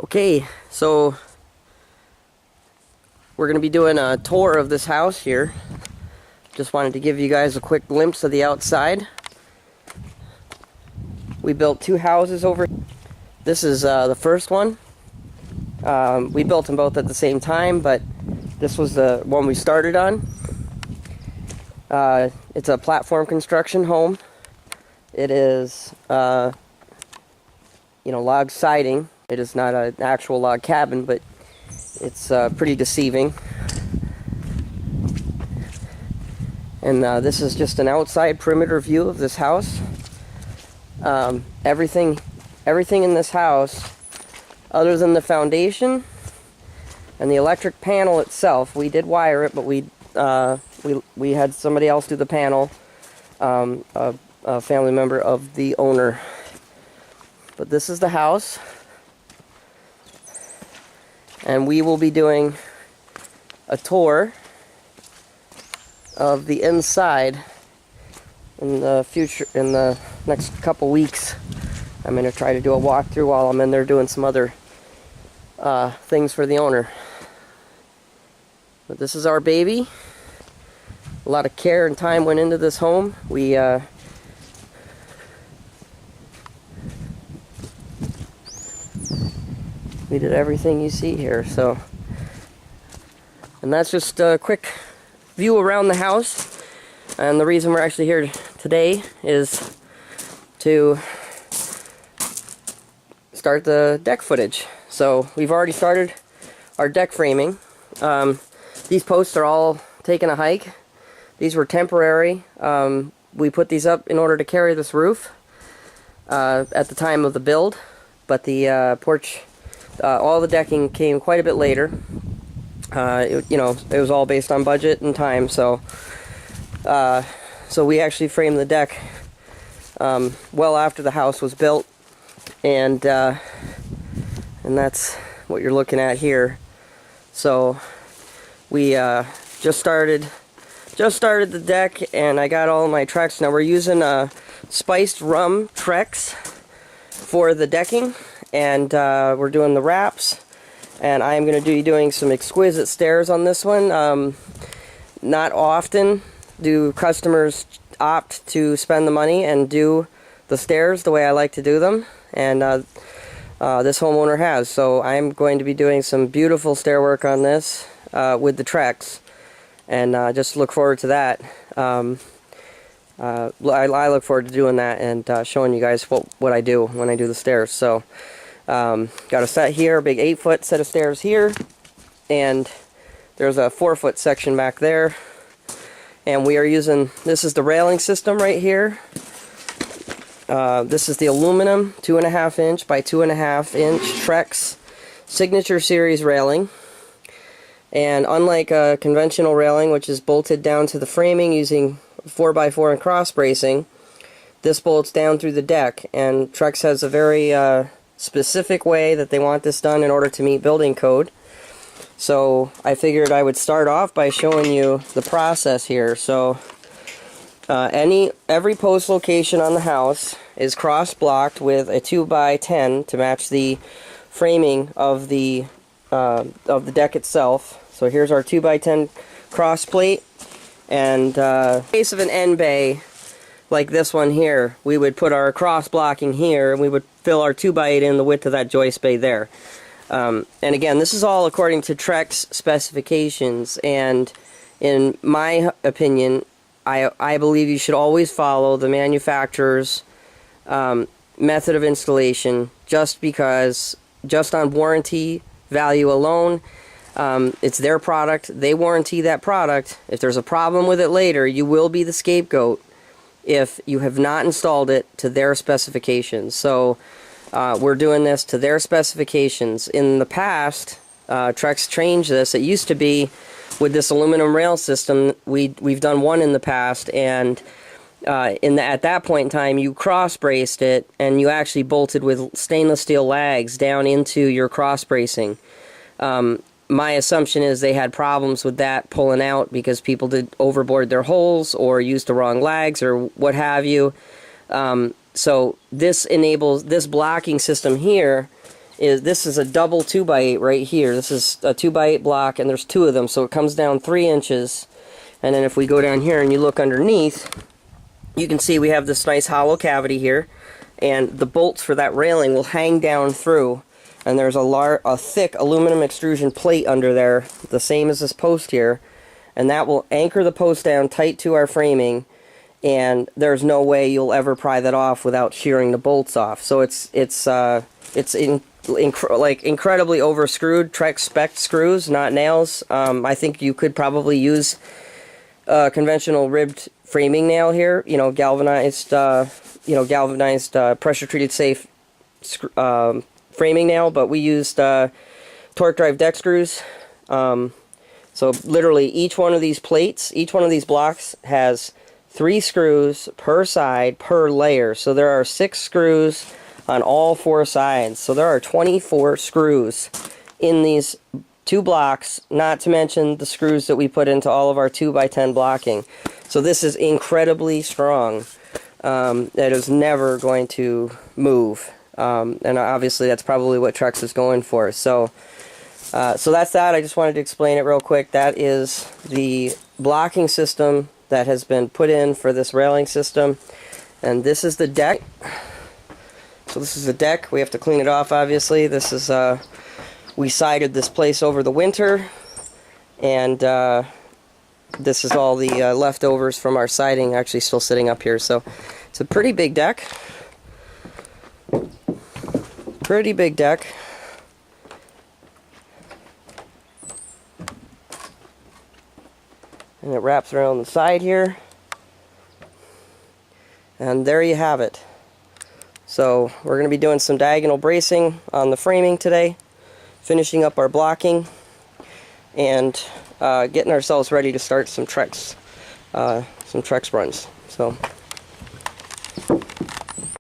Okay, so we're going to be doing a tour of this house here. Just wanted to give you guys a quick glimpse of the outside. We built two houses over. This is the first one. We built them both at the same time, but this was the one we started on. It's a platform construction home. It is, log siding. It is not an actual log cabin, but it's pretty deceiving. And this is just an outside perimeter view of this house. Everything in this house, other than the foundation and the electric panel itself, we did wire it, but we had somebody else do the panel, a family member of the owner. But this is the house, and we will be doing a tour of the inside in the future, in the next couple weeks. I'm going to try to do a walkthrough while I'm in there doing some other things for the owner. But this is our baby. A lot of care and time went into this home. We did everything you see here. So, and that's just a quick view around the house. And the reason we're actually here today is to start the deck footage. So we've already started our deck framing. These posts are all taking a hike. These were temporary. We put these up in order to carry this roof at the time of the build, but the porch, all the decking came quite a bit later. It was all based on budget and time, so we actually framed the deck well after the house was built, and that's what you're looking at here. So we just started the deck, and I got all my Trex. Now we're using spiced rum Trex for the decking, and we're doing the wraps, and I'm going to be doing some exquisite stairs on this one. Not often do customers opt to spend the money and do the stairs the way I like to do them, and this homeowner has. So I'm going to be doing some beautiful stair work on this with the Trex, and just look forward to that. I look forward to doing that and showing you guys what I do when I do the stairs. So got a set here, a big 8-foot set of stairs here, and there's a 4-foot section back there. And we are using, this is the railing system right here. This is the aluminum 2.5 inch by 2.5 inch Trex Signature Series railing. And unlike a conventional railing, which is bolted down to the framing using 4x4 and cross bracing, this bolts down through the deck. And Trex has a very specific way that they want this done in order to meet building code. So I figured I would start off by showing you the process here. So every post location on the house is cross blocked with a 2x10 to match the framing of the deck itself. So here's our 2x10 cross plate, and in case of an end bay like this one here, we would put our cross blocking here, and we would fill our 2x8 in the width of that joist bay there. And again, this is all according to Trex specifications, and in my opinion, I believe you should always follow the manufacturer's method of installation, just because, just on warranty value alone. It's their product, they warranty that product. If there's a problem with it later, you will be the scapegoat if you have not installed it to their specifications. So we're doing this to their specifications. In the past, Trex changed this. It used to be with this aluminum rail system. We've done one in the past, and at that point in time, you cross braced it, and you actually bolted with stainless steel lags down into your cross bracing. My assumption is they had problems with that pulling out because people did overboard their holes or used the wrong lags or what have you. So this enables, this blocking system here is this is a double 2x8 right here. This is a 2x8 block, and there's 2 of them, so it comes down 3 inches. And then if we go down here and you look underneath, you can see we have this nice hollow cavity here, and the bolts for that railing will hang down through. And there's a thick aluminum extrusion plate under there, the same as this post here, and that will anchor the post down tight to our framing. And there's no way you'll ever pry that off without shearing the bolts off. So it's incredibly over screwed. Trex spec screws, not nails. I think you could probably use conventional ribbed framing nail here. You know, galvanized pressure treated safe framing nail. But we used torque drive deck screws. So literally each one of these plates, each one of these blocks has 3 screws per side per layer. So there are 6 screws on all 4 sides. So there are 24 screws in these 2 blocks, not to mention the screws that we put into all of our 2x10 blocking. So this is incredibly strong. It is never going to move. And obviously that's probably what Trex is going for. So that's that. I just wanted to explain it real quick. That is the blocking system that has been put in for this railing system. And this is the deck. So this is the deck. We have to clean it off, obviously. This is we sided this place over the winter, and this is all the leftovers from our siding actually still sitting up here. So it's a pretty big deck. Pretty big deck. And it wraps around the side here. And there you have it. So we're going to be doing some diagonal bracing on the framing today, finishing up our blocking, and getting ourselves ready to start some Trex runs. So